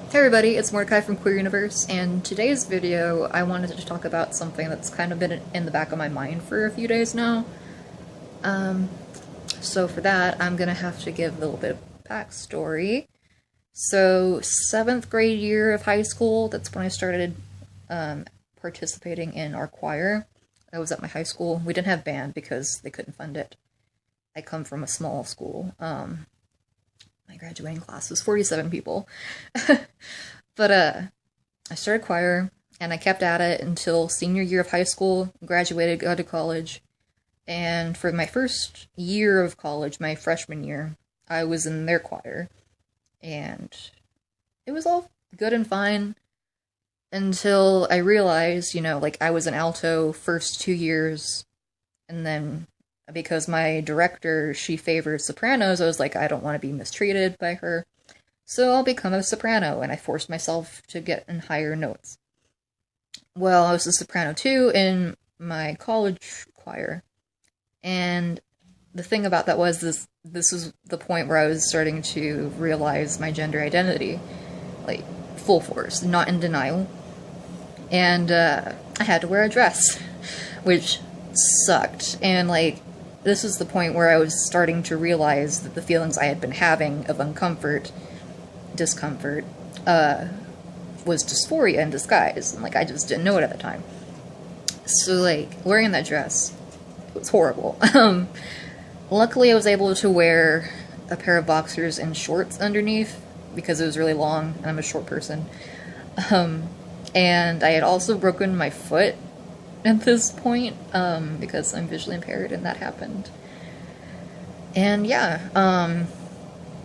Hey everybody, it's Mordecai from Queer Universe, and today's video I wanted to talk about something that's kind of been in the back of my mind for a few days now. So for that, I'm gonna have to give a little bit of backstory. So, 7th grade year of high school, that's when I started participating in our choir. I was at my high school. We didn't have band because they couldn't fund it. I come from a small school. My graduating class was 47 people. But I started choir, and I kept at it until senior year of high school, graduated, got to college, and for my first year of college, my freshman year, I was in their choir, and it was all good and fine until I realized, like I was an alto first 2 years, and then because my director, she favors sopranos, I was like, I don't want to be mistreated by her. So I'll become a soprano, and I forced myself to get in higher notes. Well, I was a soprano too in my college choir, and the thing about that was this was the point where I was starting to realize my gender identity, like full force, not in denial, and I had to wear a dress, which sucked, and like this was the point where I was starting to realize that the feelings I had been having of discomfort, was dysphoria in disguise, and like I just didn't know it at the time. So like wearing that dress was horrible. Luckily I was able to wear a pair of boxers and shorts underneath because it was really long and I'm a short person. And I had also broken my foot at this point because I'm visually impaired, and that happened. And yeah, I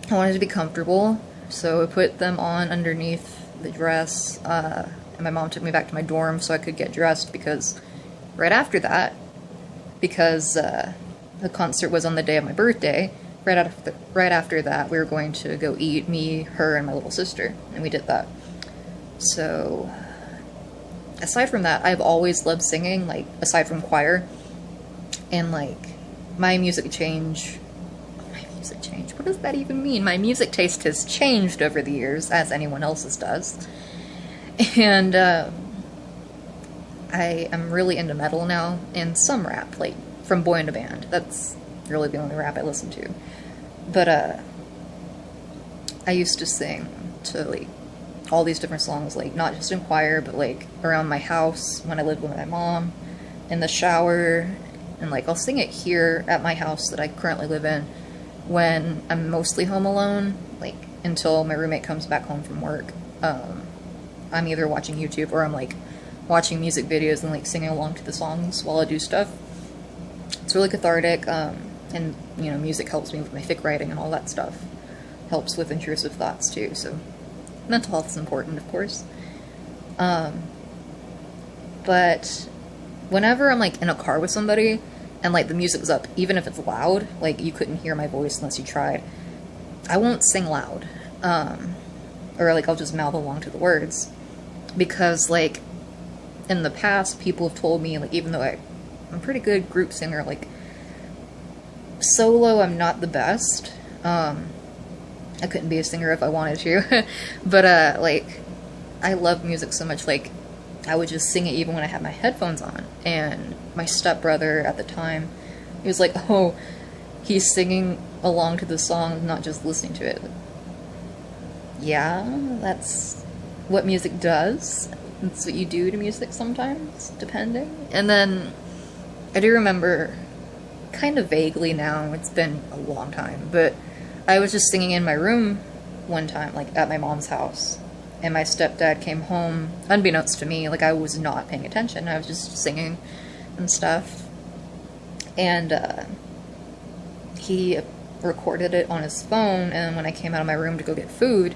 wanted to be comfortable, so I put them on underneath the dress, and my mom took me back to my dorm so I could get dressed because right after that, because the concert was on the day of my birthday, right after that we were going to go eat, me, her, and my little sister, and we did that. So aside from that, I've always loved singing, like aside from choir, and like my music change. What does that even mean? My music taste has changed over the years, as anyone else's does. And I am really into metal now, and some rap, like from Boy in a Band. That's really the only rap I listen to. But I used to sing to like all these different songs, like not just in choir, but like around my house when I lived with my mom, in the shower, and like I'll sing it here at my house that I currently live in when I'm mostly home alone, like until my roommate comes back home from work. I'm either watching YouTube or I'm like watching music videos and like singing along to the songs while I do stuff. It's really cathartic, and music helps me with my fic writing and all that stuff. Helps with intrusive thoughts too, so mental health is important, of course. But whenever I'm like in a car with somebody and like the music was up, even if it's loud, like you couldn't hear my voice unless you tried, I won't sing loud. Or like I'll just mouth along to the words. Because like in the past, people have told me, like even though I'm a pretty good group singer, like solo I'm not the best. I couldn't be a singer if I wanted to. But like I love music so much, like I would just sing it even when I had my headphones on. And my stepbrother at the time, he was like, oh, he's singing along to the song, not just listening to it. Yeah, that's what music does. That's what you do to music sometimes, depending. And then I do remember, kind of vaguely now, it's been a long time, but I was just singing in my room one time, like at my mom's house. And my stepdad came home, unbeknownst to me, like I was not paying attention, I was just singing and stuff. And he recorded it on his phone, and when I came out of my room to go get food,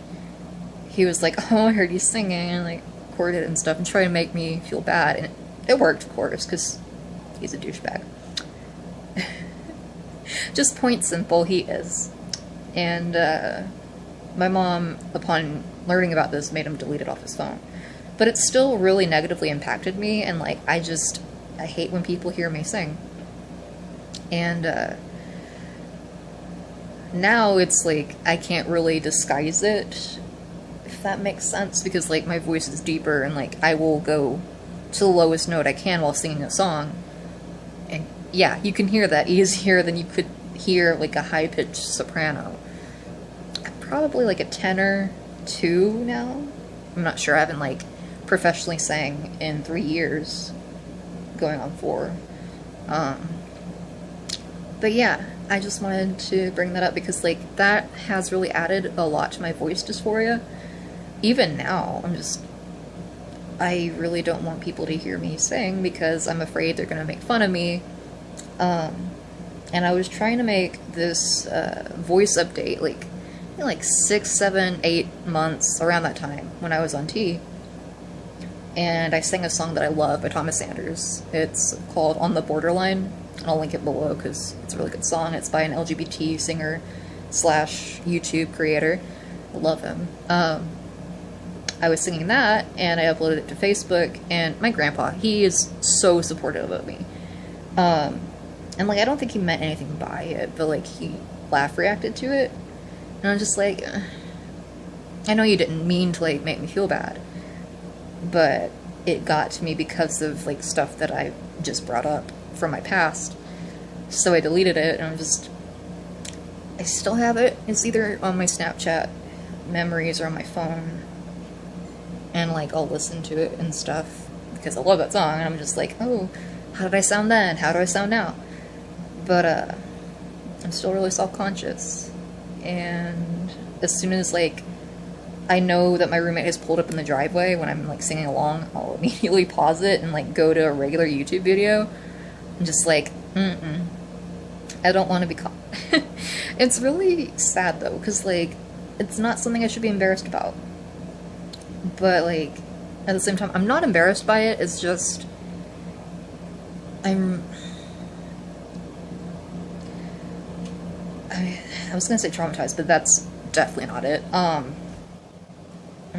he was like, oh, I heard you singing, and like recorded it and stuff, and tried to make me feel bad. And it worked, of course, because he's a douchebag. Just point simple, he is. And my mom, upon learning about this, made him delete it off his phone. But it still really negatively impacted me, and like I hate when people hear me sing. And now it's like I can't really disguise it, if that makes sense, because like my voice is deeper and like I will go to the lowest note I can while singing a song. And yeah, you can hear that easier than you could hear like a high-pitched soprano. I'm probably like a tenor 2 now. I'm not sure. I haven't like professionally sang in 3 years, going on 4. But yeah, I just wanted to bring that up because like that has really added a lot to my voice dysphoria. Even now, I really don't want people to hear me sing because I'm afraid they're gonna make fun of me. And I was trying to make this voice update like 6, 7, 8 months around that time when I was on T. And I sang a song that I love by Thomas Sanders. It's called On the Borderline, and I'll link it below because it's a really good song. It's by an LGBT singer / YouTube creator. I love him. I was singing that, and I uploaded it to Facebook, and my grandpa, he is so supportive of me. And like, I don't think he meant anything by it, but like, he laugh reacted to it, and I'm just like, I know you didn't mean to like make me feel bad, but it got to me because of like stuff that I just brought up from my past. So I deleted it, and I still have it. It's either on my Snapchat memories or on my phone, and like I'll listen to it and stuff because I love that song, and I'm just like, oh, how did I sound then? How do I sound now? But I'm still really self-conscious, and as soon as like I know that my roommate has pulled up in the driveway when I'm like singing along, I'll immediately pause it and like go to a regular YouTube video. I'm just like, I don't want to be caught. It's really sad though, because like it's not something I should be embarrassed about. But like at the same time, I'm not embarrassed by it. It's just I was gonna say traumatized, but that's definitely not it. I'm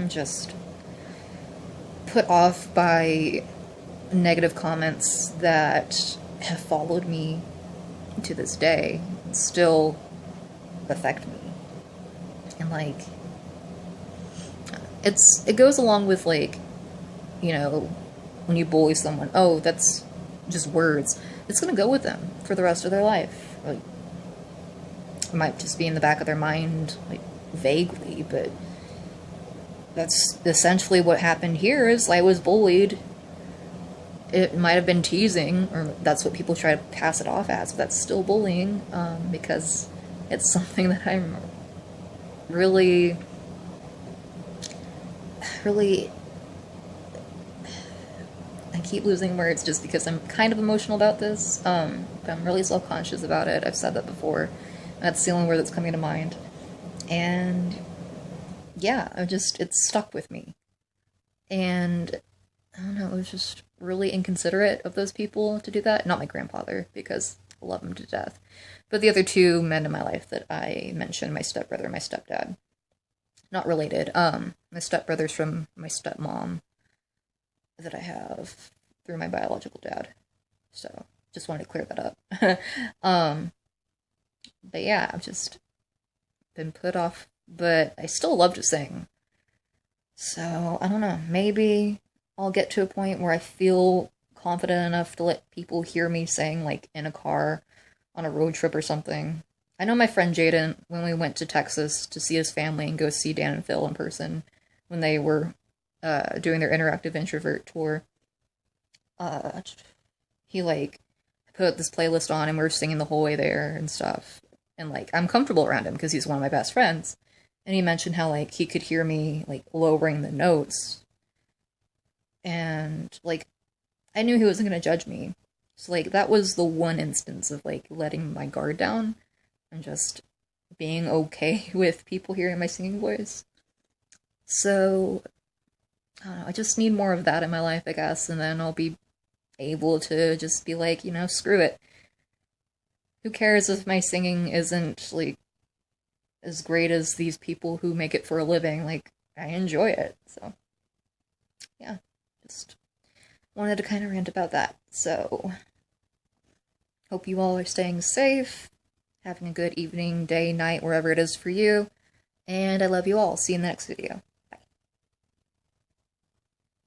just put off by negative comments that have followed me to this day and still affect me. And like, it goes along with like, you know, when you bully someone, oh, that's just words. It's gonna go with them for the rest of their life. Like, it might just be in the back of their mind, like, vaguely, but that's essentially what happened here. Is I was bullied. It might have been teasing, or that's what people try to pass it off as, but that's still bullying, because it's something that I'm really I keep losing words just because I'm kind of emotional about this, but I'm really self-conscious about it. I've said that before. That's the only word that's coming to mind. And yeah, it's stuck with me. And I don't know, it was just really inconsiderate of those people to do that. Not my grandfather, because I love him to death. But the other 2 men in my life that I mentioned, my stepbrother and my stepdad. Not related. My stepbrother's from my stepmom that I have through my biological dad. So, just wanted to clear that up. But yeah, I've just been put off, but I still love to sing. So, I don't know, maybe I'll get to a point where I feel confident enough to let people hear me sing, like, in a car, on a road trip or something. I know my friend Jaden, when we went to Texas to see his family and go see Dan and Phil in person, when they were doing their interactive introvert tour, he, like, put this playlist on and we were singing the whole way there and stuff. And, like, I'm comfortable around him because he's one of my best friends. And he mentioned how, like, he could hear me, like, lowering the notes. And, like, I knew he wasn't going to judge me. So, like, that was the one instance of, like, letting my guard down and just being okay with people hearing my singing voice. So, I don't know, I just need more of that in my life, I guess, and then I'll be able to just be like, you know, screw it. Who cares if my singing isn't, like, as great as these people who make it for a living? Like, I enjoy it, so, yeah, just wanted to kind of rant about that. So, hope you all are staying safe, having a good evening, day, night, wherever it is for you, and I love you all. See you in the next video.